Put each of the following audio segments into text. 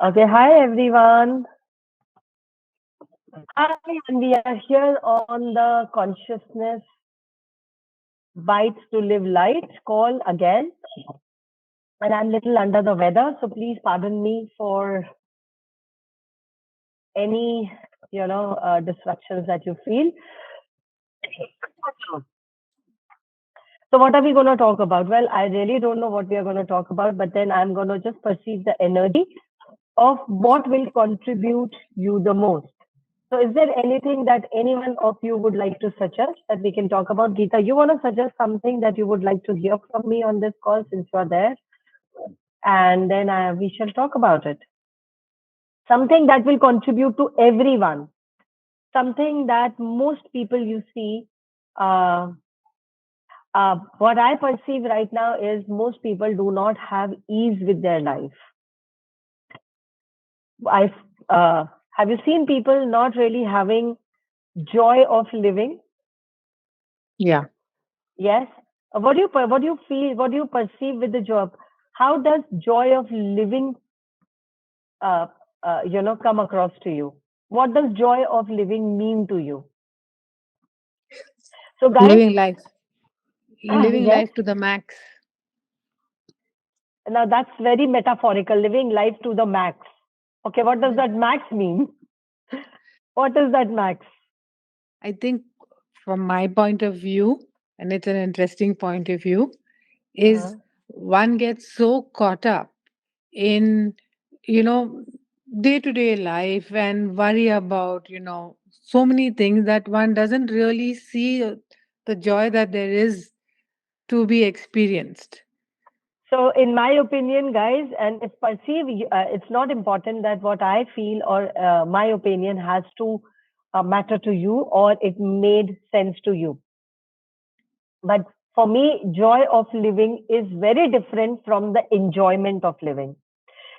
Okay, hi everyone. Hi, and we are here on the Consciousness Bites to Live Light call again. And I'm little under the weather, so please pardon me for any, disruptions that you feel. So, what are we going to talk about? Well, I really don't know what we are going to talk about, but then I'm going to just perceive the energy of what will contribute you the most. So, is there anything that anyone of you would like to suggest that we can talk about? Geeta, you want to suggest something that you would like to hear from me on this call since you're there? And then we shall talk about it. Something that will contribute to everyone. Something that most people you see. What I perceive right now is most people do not have ease with their life. I have you seen people not really having joy of living? Yeah. Yes. What do you feel? What do you perceive with the job? How does joy of living, uh, come across to you? What does joy of living mean to you? So, guys, Living life. Living yes. life to the max. Now that's very metaphorical. Living life to the max. Okay, what does that max mean? What is that max? I think from my point of view, and it's an interesting point of view, is Uh-huh. one gets so caught up in, you know, day to day life and worry about, so many things that one doesn't really see the joy that there is to be experienced. So, in my opinion, guys, and if perceive, it's not important that what I feel or my opinion has to matter to you or it made sense to you. But for me, joy of living is very different from the enjoyment of living.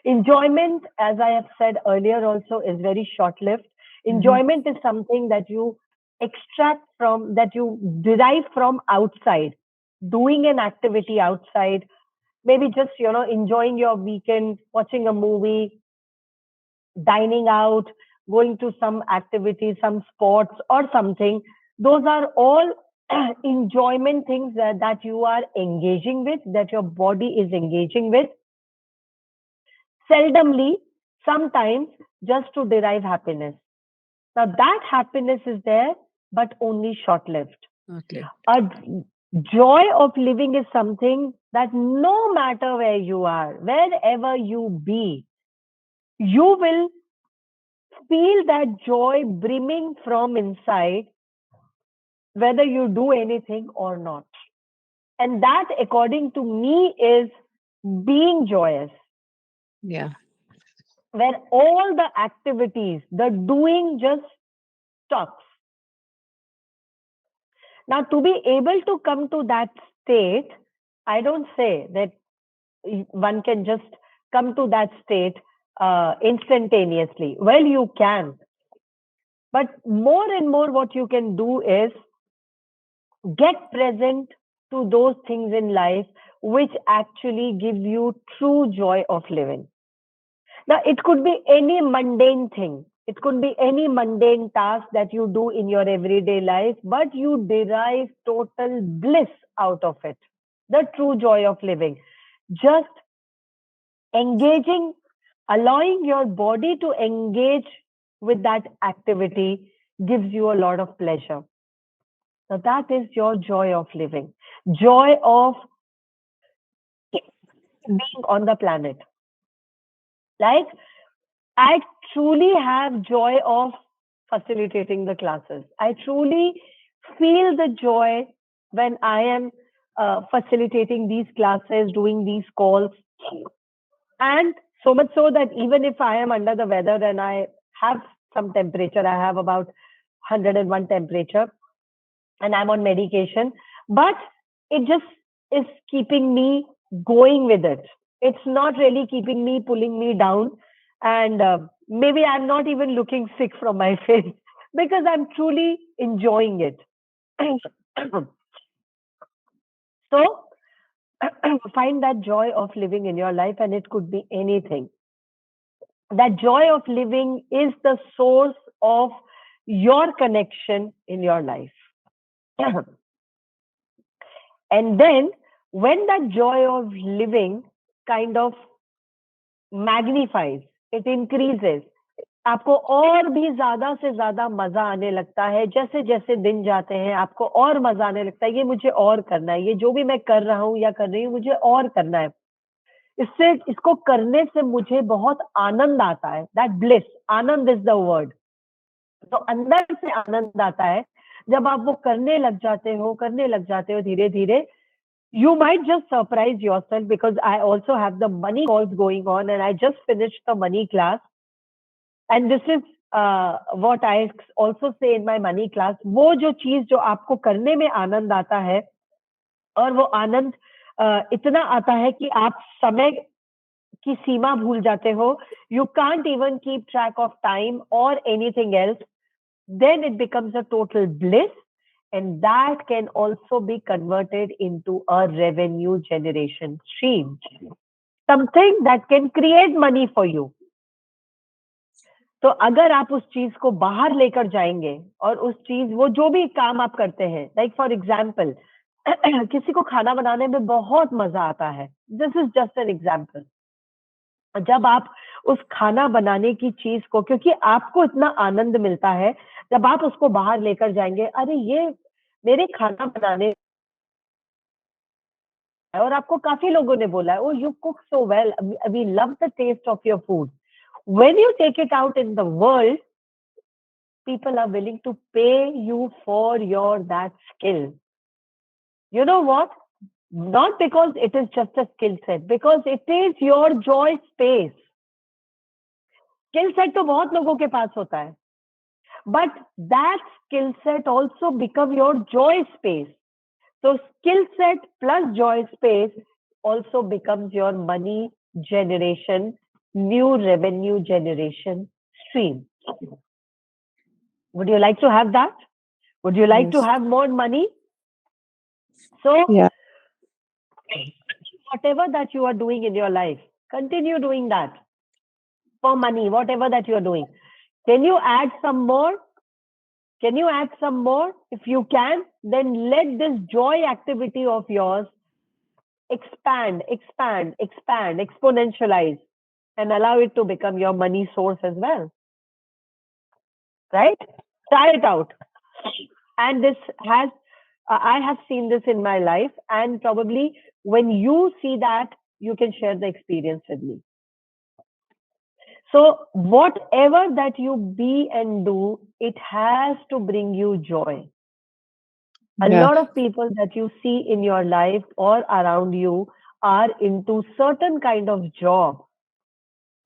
Enjoyment, as I have said earlier, also is very short lived. Hmm. Enjoyment is something that you extract from, that you derive from outside, doing an activity outside, maybe just enjoying your weekend, watching a movie, dining out, going to some activity, some sports or something. Those are all enjoyment things that you are engaging with, that your body is engaging with, seldomly, sometimes, just to derive happiness. Now that happiness is there, but only short lived. Okay. A joy of living is something that no matter where you are, wherever you be, you will feel that joy brimming from inside, whether you do anything or not. And that, according to me, is being joyous, Yeah. where all the activities, the doing just stops. Now, to be able to come to that state, I don't say that one can just come to that state instantaneously. Well, you can, but more and more, what you can do is get present to those things in life which actually give you true joy of living. Now, it could be any mundane thing. It could be any mundane task that you do in your everyday life, but you derive total bliss out of it. The true joy of living. Just engaging, allowing your body to engage with that activity gives you a lot of pleasure. So that is your joy of living. Joy of being on the planet. Like, I truly have joy of facilitating the classes. I truly feel the joy when I am facilitating these classes, doing these calls. And so much so that even if I am under the weather and I have some temperature, I have about 101 temperature and I'm on medication, but it just is keeping me going with it. It's not really keeping me, pulling me down. And maybe I'm not even looking sick from my face because I'm truly enjoying it. So, find that joy of living in your life, and it could be anything. That joy of living is the source of your connection in your life. And then when that joy of living kind of magnifies, it increases, आपको और भी ज्यादा से ज्यादा मजा आने लगता है, जैसे जैसे दिन जाते हैं आपको और मजा आने लगता है, ये मुझे और करना है, ये जो भी मैं कर रहा हूँ या कर रही हूँ मुझे और करना है, इससे इसको करने से मुझे बहुत आनंद आता है, that bliss, Anand is the word. तो अंदर से आनंद आता है जब आप वो करने लग जाते हो धीरे धीरे। You might just surprise yourself because I also have the money calls going on and I just finished the money class. And this is what I also say in my money class. वो जो चीज जो आपको करने में आनंद आता है और वो आनंद इतना आता है कि आप समय की सीमा भूल जाते हो, you can't even keep track of time or anything else, then it becomes a total bliss, and that can also be converted into a revenue generation stream, something that can create money for you. तो अगर आप उस चीज को बाहर लेकर जाएंगे और उस चीज वो जो भी काम आप करते हैं, लाइक फॉर एग्जाम्पल किसी को खाना बनाने में बहुत मजा आता है, this is just an example. जब आप उस खाना बनाने की चीज को, क्योंकि आपको इतना आनंद मिलता है, जब आप उसको बाहर लेकर जाएंगे, अरे ये मेरे खाना बनाने, और आपको काफी लोगों ने बोला है, oh you cook so well, we love the taste of your food, when you take it out in the world, people are willing to pay you for your that skill. You know what? Not because it is just a skill set, because it is your joy space. Skill set तो बहुत लोगों के पास होता है, but that skill set also become your joy space. So skill set plus joy space also becomes your money generation, new revenue generation stream. Would you like to have that? Would you like to Yes. have more money? So Yeah. whatever that you are doing in your life, continue doing that for money, whatever that you are doing. Can you add some more? Can you add some more? If you can, then let this joy activity of yours expand, expand, expand, exponentialize, and allow it to become your money source as well. Right? Try it out. And this has, I have seen this in my life, and probably when you see that, you can share the experience with me. So, whatever that you be and do, it has to bring you joy. A Yeah. lot of people that you see in your life or around you are into certain kind of job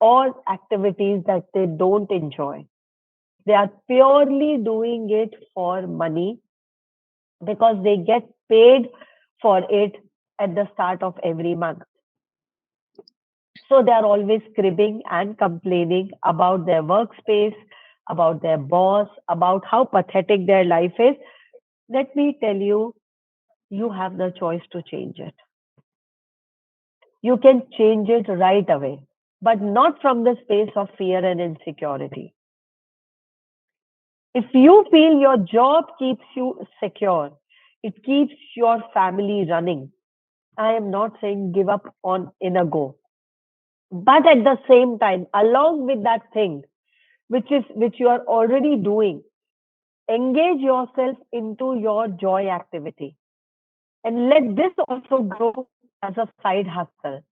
or activities that they don't enjoy. They are purely doing it for money because they get paid for it at the start of every month. So they are always cribbing and complaining about their workspace, about their boss, about how pathetic their life is. Let me tell you, you have the choice to change it. You can change it right away, but not from the space of fear and insecurity. If you feel your job keeps you secure, it keeps your family running. I am not saying give up on in a go. But at the same time, along with that thing, which you are already doing, engage yourself into your joy activity and let this also grow as a side hustle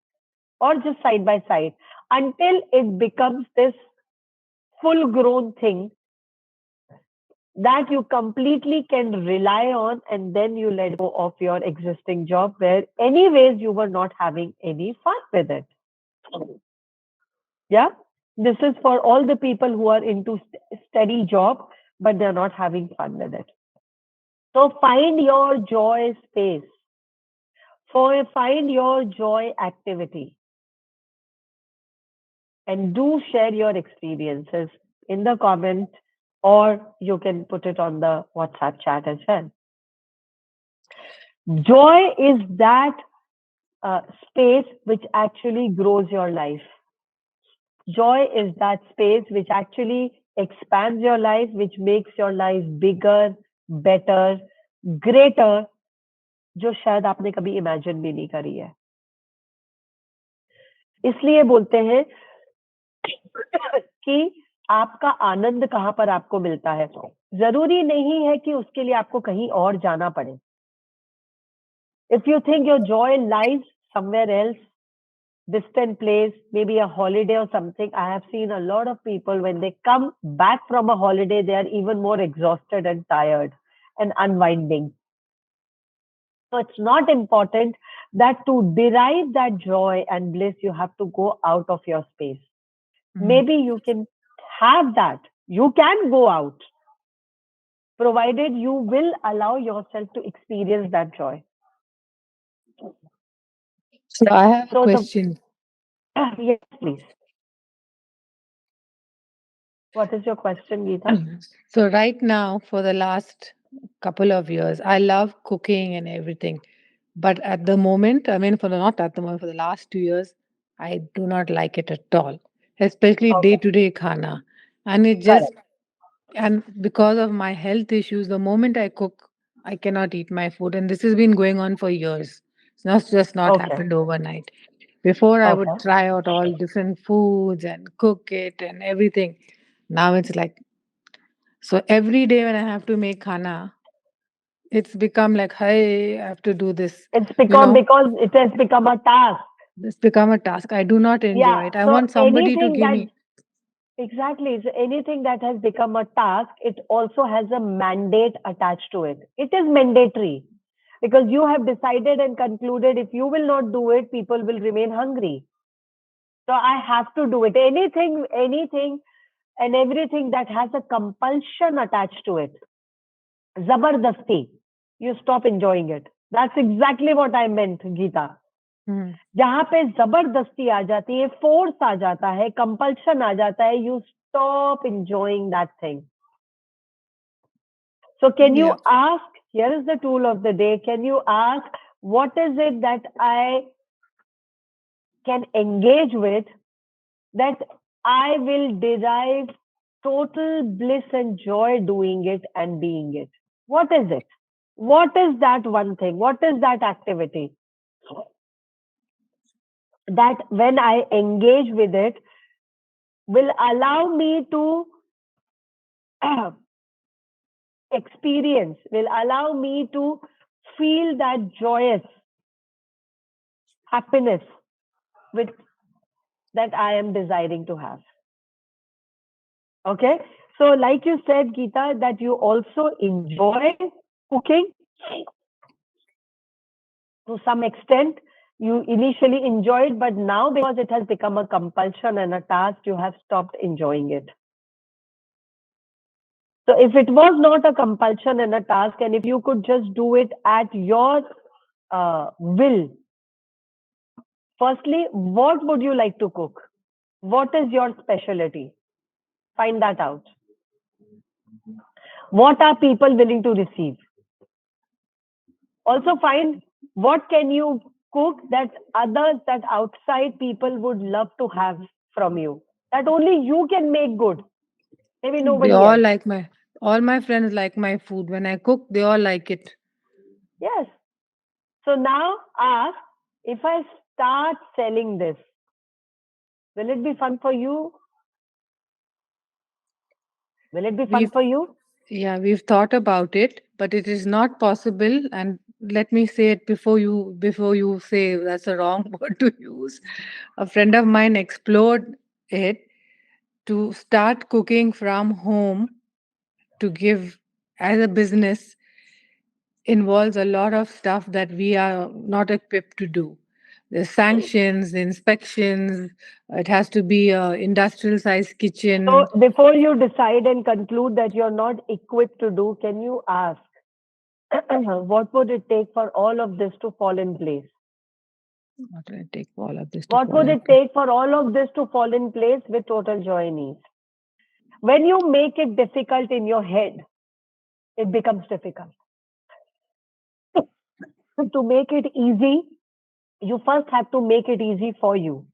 or just side by side until it becomes this full grown thing that you completely can rely on, and then you let go of your existing job where anyways you were not having any fun with it. Yeah, this is for all the people who are into steady job but they're not having fun with it. So find your joy space, for find your joy activity, and do share your experiences in the comment, or you can put it on the WhatsApp chat as well. Joy is that space which actually grows your life. Joy is that space which actually expands your life, which makes your life bigger, better, greater, जो शायद आपने कभी imagine भी नहीं करी है. इसलिए बोलते हैं कि आपका आनंद कहाँ पर आपको मिलता है. जरूरी नहीं है कि उसके लिए आपको कहीं और जाना पड़े. If you think your joy lies somewhere else, distant place, maybe a holiday or something, I have seen a lot of people when they come back from a holiday, they are even more exhausted and tired and unwinding. So it's not important that to derive that joy and bliss, you have to go out of your space. Mm. Maybe you can have that. You can go out, provided you will allow yourself to experience that joy. So I have a So the question. yes, please. What is your question, Geeta? So right now, for the last couple of years, I love cooking and everything. But at the moment, I mean, for the not at the moment, for the last 2 years, I do not like it at all, especially day Okay, to day khana. And it just, correct. and because of my health issues, the moment I cook, I cannot eat my food. And this has been going on for years. It's not just not Okay, happened overnight. Before, I would okay. try out all different foods and cook it and everything. Now it's like, so every day when I have to make khana, it's become like, hey, I have to do this. It's You become know, because it has become a task. it's become a task. I do not Yeah. enjoy it. I So want somebody to anything give that me. exactly, so anything that has become a task, it also has a mandate attached to it. It is mandatory because you have decided and concluded if you will not do it, people will remain hungry. So I have to do it. Anything and everything that has a compulsion attached to it, zabardasti, you stop enjoying it. That's exactly what I meant, Geeta. Hmm. जहां पे जबरदस्ती आ जाती है, force आ जाता है, compulsion आ जाता है, you stop enjoying that thing. So can you Yeah. ask, here is the tool of the day, can you ask what is it that I can engage with that I will derive total bliss and joy doing it and being it? What is it? What is that one thing? What is that activity that when I engage with it will allow me to experience, will allow me to feel that joyous happiness with that I am desiring to have. Okay. So, like you said, Geeta, that you also enjoy cooking to some extent. You initially enjoyed, but now because it has become a compulsion and a task, you have stopped enjoying it. So, if it was not a compulsion and a task, and if you could just do it at your will, firstly, what would you like to cook? What is your specialty? Find that out. What are people willing to receive? Also find what can you cook that others, that outside people would love to have from you. That only you can make good. Maybe They nobody all else. like my, all my friends like my food. When I cook, they all like it. Yes. So now ask, if I start selling this, will it be fun for you? Will it be fun We've, for you? yeah, we've thought about it, but it is not possible. And let me say it before you say that's a wrong word to use. A friend of mine explored it to start cooking from home to give as a business involves a lot of stuff that we are not equipped to do. The sanctions, the inspections, it has to be a industrial size So kitchen. before you decide and conclude that you're not equipped to do, can you ask, what would it take for all of this to fall in place? What do I take all of this to What fall would in it place? take for all of this to fall in place with total joy and ease? When you make it difficult in your head, it becomes difficult. To make it easy, you first have to make it easy for you.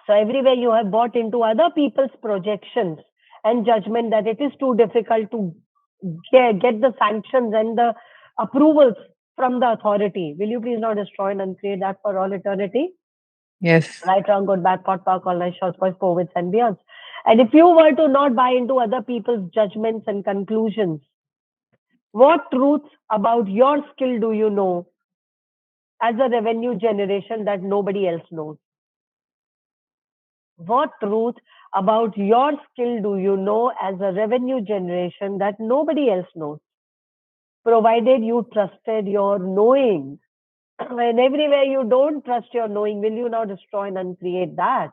So everywhere you have bought into other people's projections and judgment that it is too difficult to get the sanctions and the approvals from the authority. Will you please not destroy and uncreate that for all eternity? Yes. Right, wrong, good, bad, pot, park, all night, short, voice, forwards, and beyond. And if you were to not buy into other people's judgments and conclusions, what truths about your skill do you know as a revenue generation that nobody else knows? What truth about your skill do you know as a revenue generation that nobody else knows? Provided you trusted your knowing. And everywhere you don't trust your knowing, will you now destroy and uncreate that?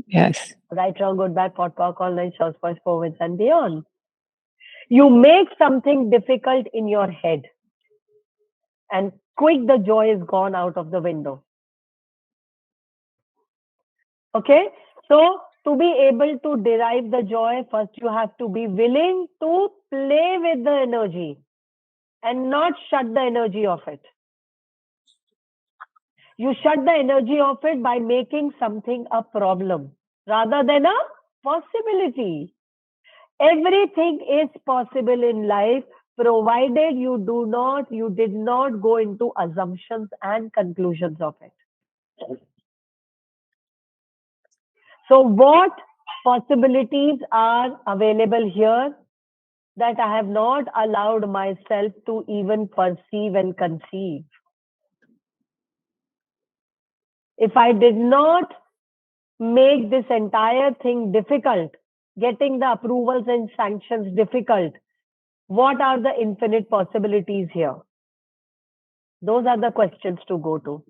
Yes. Right, wrong, good, bad, pot, pork, all nine shorts, voice, forwards, and beyond. You make something difficult in your head, and quick the joy is gone out of the window. Okay? So, to be able to derive the joy, first you have to be willing to play with the energy and not shut the energy of it. You shut the energy of it by making something a problem rather than a possibility. Everything is possible in life provided you did not go into assumptions and conclusions of it. So, what possibilities are available here that I have not allowed myself to even perceive and conceive? If I did not make this entire thing difficult, getting the approvals and sanctions difficult, what are the infinite possibilities here? Those are the questions to go to.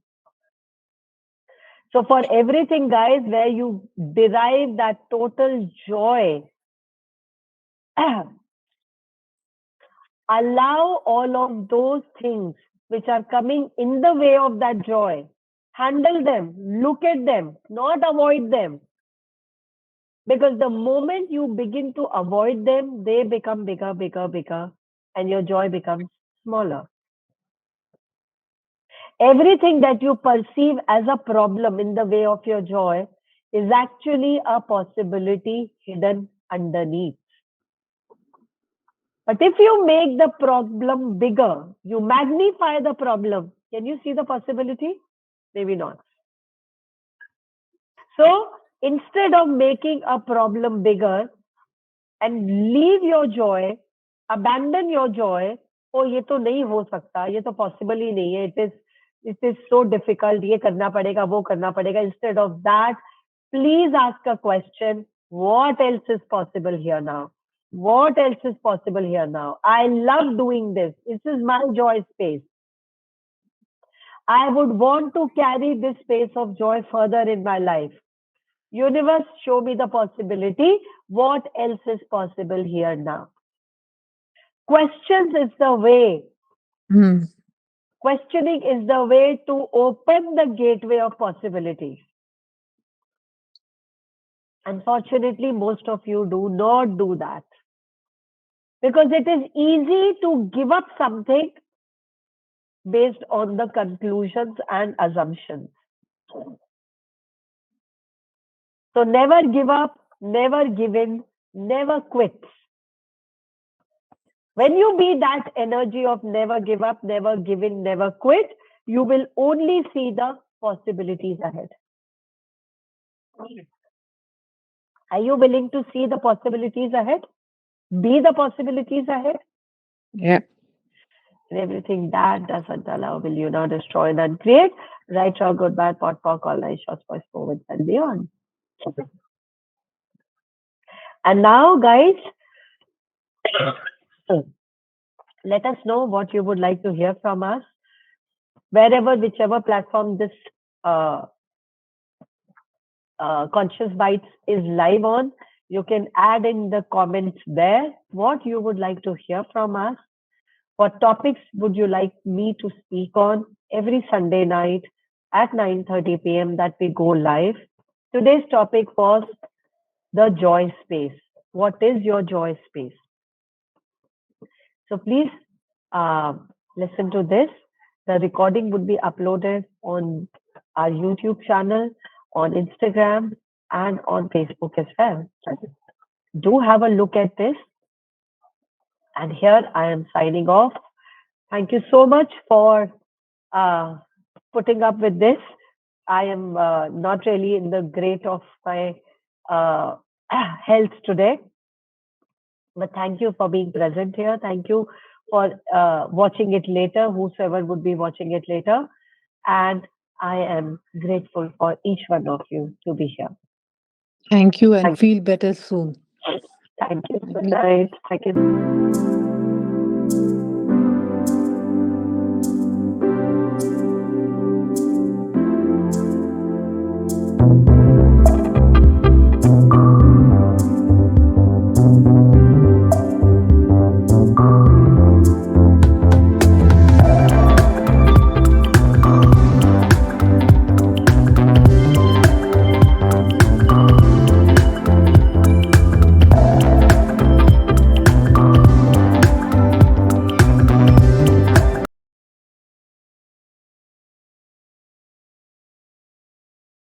So, for everything, guys, where you derive that total joy, allow all of those things which are coming in the way of that joy. Handle them, look at them, not avoid them. Because the moment you begin to avoid them, they become bigger, bigger, bigger, and your joy becomes smaller. Everything that you perceive as a problem in the way of your joy is actually a possibility hidden underneath. But if you make the problem bigger, you magnify the problem, can you see the possibility? Maybe not. So instead of making a problem bigger and leave your joy, abandon your joy, oh ये तो नहीं हो सकता, ये तो possible ही नहीं है, it is so difficult, ये करना पड़ेगा, वो करना पड़ेगा. Instead of that, please ask a question, what else is possible here now? What else is possible here now? I love doing this. This is my joy space. I would want to carry this space of joy further in my life. Universe, show me the possibility. What else is possible here now? Questions is the way. Hmm. Questioning is the way to open the gateway of possibility. Unfortunately, most of you do not do that. Because it is easy to give up something based on the conclusions and assumptions. So never give up, never give in, never quit. When you be that energy of never give up, never give in, never quit, you will only see the possibilities ahead. Are you willing to see the possibilities ahead? Be the possibilities ahead? Yeah. And everything that doesn't allow will you now destroy and uncreate? Right, wrong, good, bad, pot, pork, all night, shots, voice, forwards, and beyond. And now, guys, let us know what you would like to hear from us. Wherever, whichever platform this uh, Conscious Bites is live on, you can add in the comments there what you would like to hear from us. What topics would you like me to speak on every Sunday night at 9:30 p.m. that we go live? Today's topic was the joy space. What is your joy space? So please listen to this. The recording would be uploaded on our YouTube channel. on Instagram and on Facebook as well. Do have a look at this. And here I am signing off. Thank you so much for uh, putting up with this. I am not really in the great of my uh, health today, but thank you for being present here. Thank you for watching it later, whosoever would be watching it later. And I am grateful for each one of you to be here. Thank you and Thank feel better soon. you. Thank you. Thank Good you. night. Thank you.